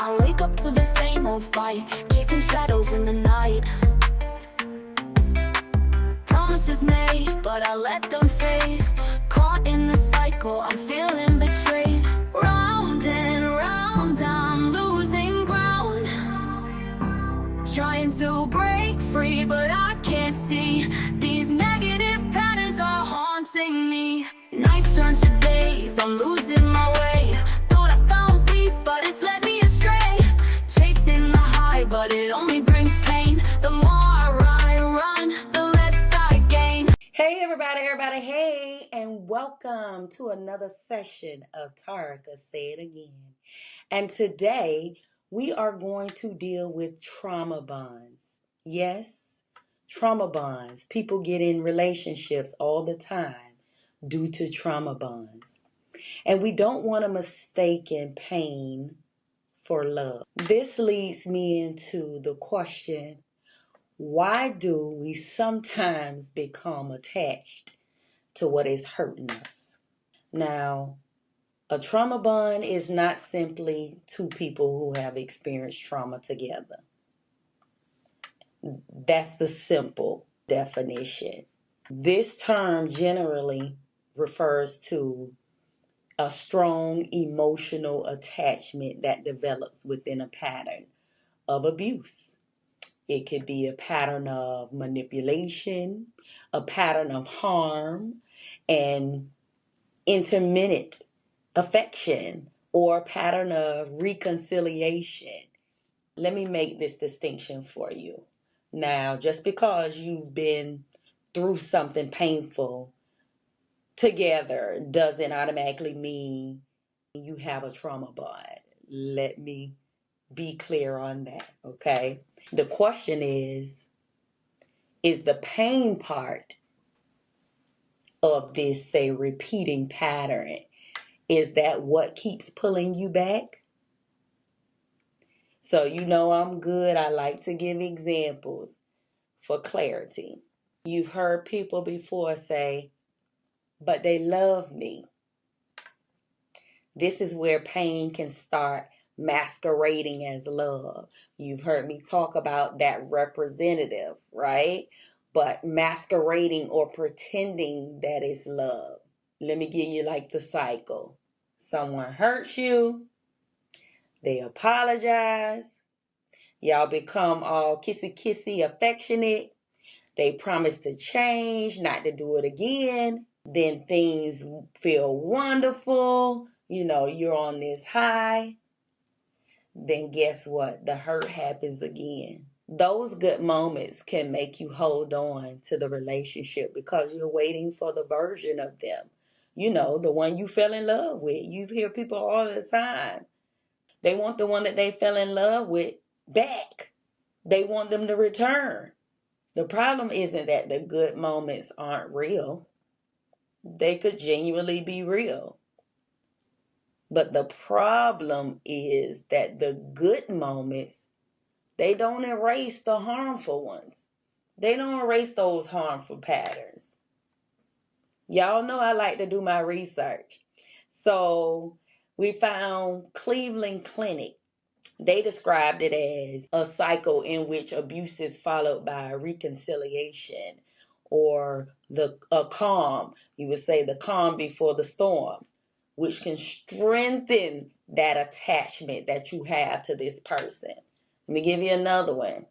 I wake up to the same old fight, chasing shadows in the night. Promises made, but I let them fade. Caught in the cycle, I'm feeling betrayed. Round and round, I'm losing ground. Trying to break free, but I can't see. These negative patterns are haunting me. Nights turn to days, I'm losing my way. Thought I found peace, but it's led me astray. Chasing the high, but it only brings pain. The more I run, the less I gain. Hey everybody, hey, and welcome to another session of Taureca Say It Again. And today we are going to deal with trauma bonds. Yes, trauma bonds. People get in relationships all the time due to trauma bonds. And we don't want to mistake pain for love. This leads me into the question, why do we sometimes become attached to what is hurting us? Now, a trauma bond is not simply two people who have experienced trauma together. That's the simple definition. This term generally refers to a strong emotional attachment that develops within a pattern of abuse. It could be a pattern of manipulation, a pattern of harm, and intermittent affection, or a pattern of reconciliation. Let me make this distinction for you. Now, just because you've been through something painful together doesn't automatically mean you have a trauma bond. Let me be clear on that, okay? The question is the pain part of this, say, repeating pattern, is that what keeps pulling you back? So you know I'm good. I like to give examples for clarity. You've heard people before say, but they love me. This is where pain can start masquerading as love. You've heard me talk about that representative, right? But masquerading or pretending that it's love. Let me give you like the cycle. Someone hurts you, they apologize, y'all become all kissy affectionate, they promise to change, not to do it again, then things feel wonderful, you're on this high, then guess what? The hurt happens again. Those good moments can make you hold on to the relationship because you're waiting for the version of them. The one you fell in love with. You hear people all the time. They want the one that they fell in love with back. They want them to return. The problem isn't that the good moments aren't real. They could genuinely be real. But the problem is that the good moments, they don't erase the harmful ones. They don't erase those harmful patterns. Y'all know I like to do my research. So we found Cleveland Clinic. They described it as a cycle in which abuse is followed by reconciliation, or a calm. You would say the calm before the storm, which can strengthen that attachment that you have to this person. Let me give you another one.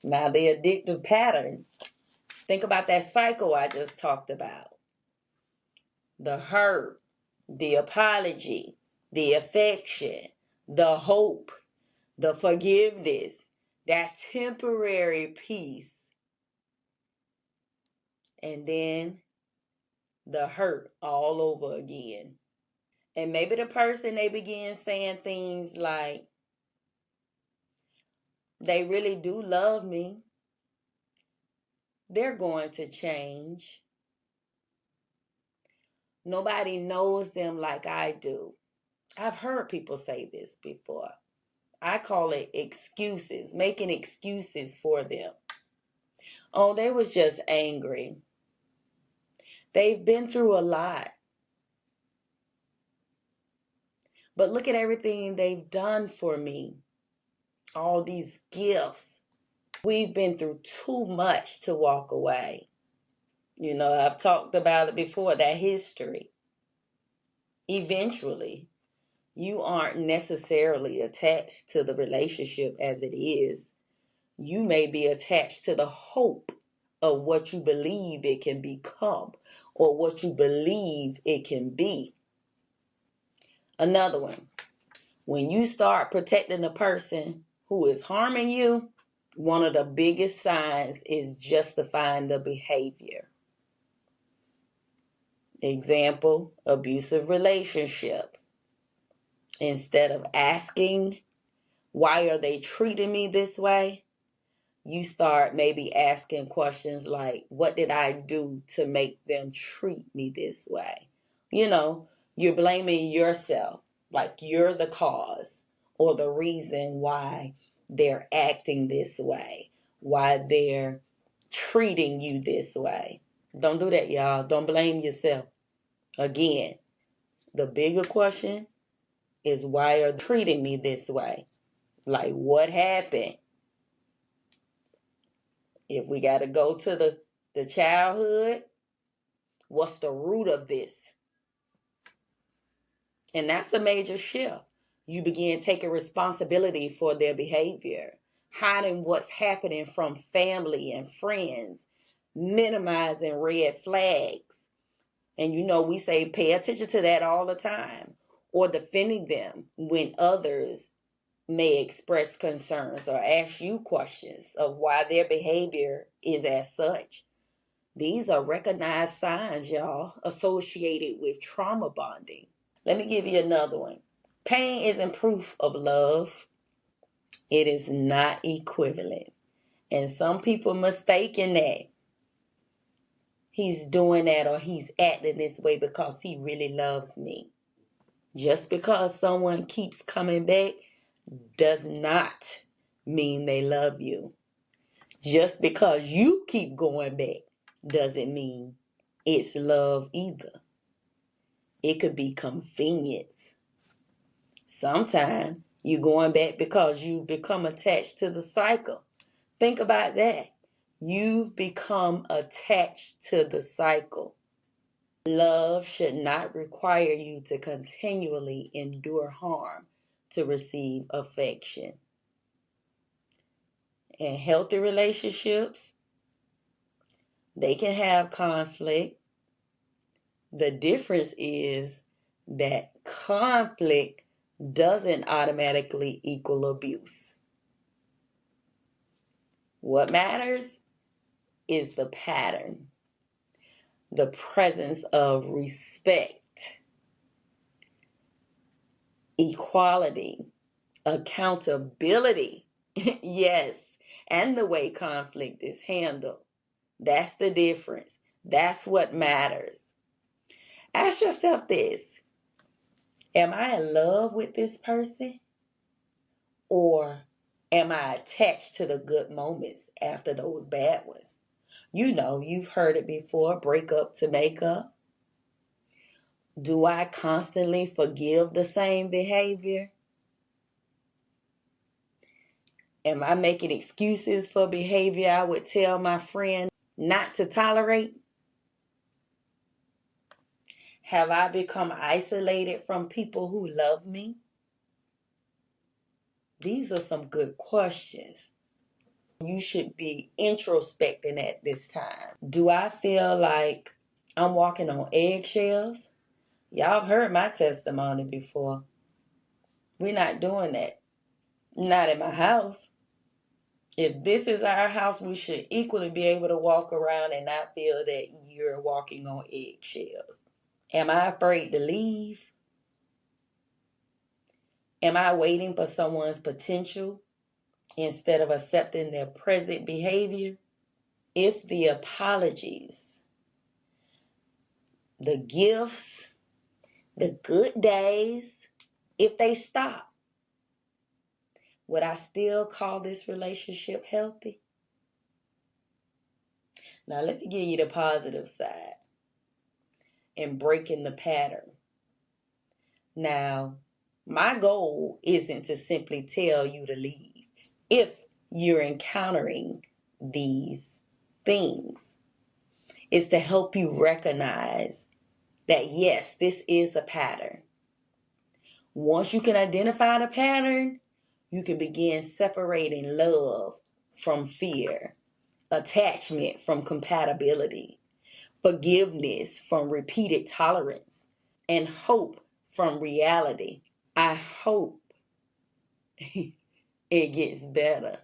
Now, the addictive pattern. Think about that cycle I just talked about. The hurt, the apology, the affection, the hope, the forgiveness, that temporary peace, and then the hurt all over again. And maybe the person, they begin saying things like, they really do love me. They're going to change. Nobody knows them like I do. I've heard people say this before. I call it excuses, making excuses for them. Oh, they was just angry. They've been through a lot. But look at everything they've done for me. All these gifts. We've been through too much to walk away. I've talked about it before, that history. Eventually, you aren't necessarily attached to the relationship as it is. You may be attached to the hope of what you believe it can become or what you believe it can be. Another one, when you start protecting the person who is harming you, one of the biggest signs is justifying the behavior. Example, abusive relationships. Instead of asking, why are they treating me this way? You start maybe asking questions like, what did I do to make them treat me this way? You're blaming yourself, like you're the cause or the reason why they're acting this way, why they're treating you this way. Don't do that, y'all. Don't blame yourself. Again, the bigger question is, why are they treating me this way? Like, what happened? If we got to go to the childhood, what's the root of this? And that's a major shift. You begin taking responsibility for their behavior, hiding what's happening from family and friends, minimizing red flags. And we say pay attention to that all the time, or defending them when others may express concerns or ask you questions of why their behavior is as such. These are recognized signs, y'all, associated with trauma bonding. Let me give you another one. Pain isn't proof of love. It is not equivalent. And some people mistaken that. He's doing that or he's acting this way because he really loves me. Just because someone keeps coming back does not mean they love you. Just because you keep going back doesn't mean it's love either. It could be convenience. Sometimes you're going back because you've become attached to the cycle. Think about that. You've become attached to the cycle. Love should not require you to continually endure harm to receive affection. And healthy relationships, they can have conflict. The difference is that conflict doesn't automatically equal abuse. What matters is the pattern, the presence of respect, equality, accountability, yes, and the way conflict is handled. That's the difference. That's what matters. Ask yourself this: am I in love with this person? Or am I attached to the good moments after those bad ones? You've heard it before, break up to make up. Do I constantly forgive the same behavior? Am I making excuses for behavior I would tell my friend not to tolerate? Have I become isolated from people who love me? These are some good questions. You should be introspecting at this time. Do I feel like I'm walking on eggshells? Y'all have heard my testimony before. We're not doing that. Not in my house. If this is our house, we should equally be able to walk around and not feel that you're walking on eggshells. Am I afraid to leave? Am I waiting for someone's potential instead of accepting their present behavior? If the apologies, the gifts, the good days, if they stop, would I still call this relationship healthy? Now let me give you the positive side. and breaking the pattern. Now, my goal isn't to simply tell you to leave if you're encountering these things. It's to help you recognize that yes, this is a pattern. Once you can identify the pattern, you can begin separating love from fear, attachment from compatibility, forgiveness from repeated tolerance, and hope from reality. I hope it gets better.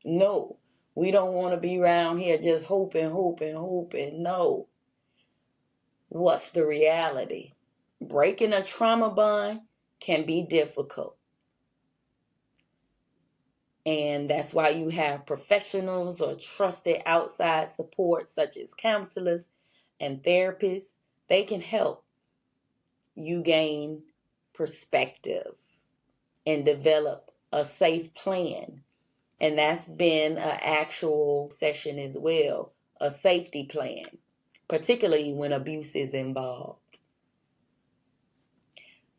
No, we don't want to be around here just hoping, hoping, hoping. No. What's the reality? Breaking a trauma bond can be difficult. And that's why you have professionals or trusted outside support, such as counselors and therapists. They can help you gain perspective and develop a safe plan. And that's been an actual session as well, a safety plan, particularly when abuse is involved.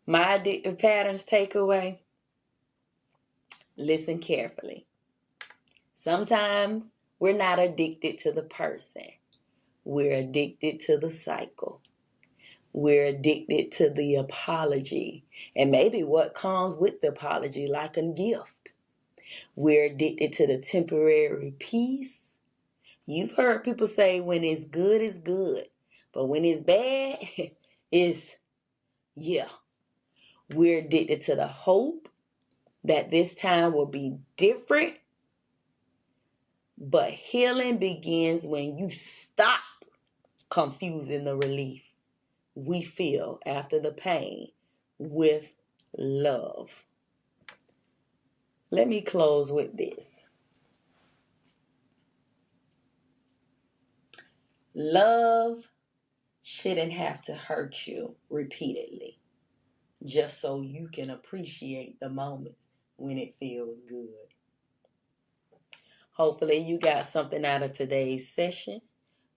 My addictive patterns takeaway: listen carefully. Sometimes we're not addicted to the person. We're addicted to the cycle. We're addicted to the apology and maybe what comes with the apology, like a gift. We're addicted to the temporary peace. You've heard people say when it's good, it's good. But when it's bad, it's, yeah. We're addicted to the hope that this time will be different. But healing begins when you stop confusing the relief we feel after the pain with love. Let me close with this. Love shouldn't have to hurt you repeatedly just so you can appreciate the moments when it feels good. Hopefully you got something out of today's session.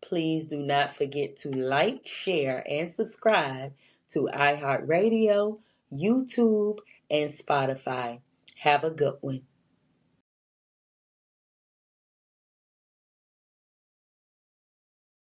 Please do not forget to like, share, and subscribe to iHeartRadio, YouTube, and Spotify. Have a good one.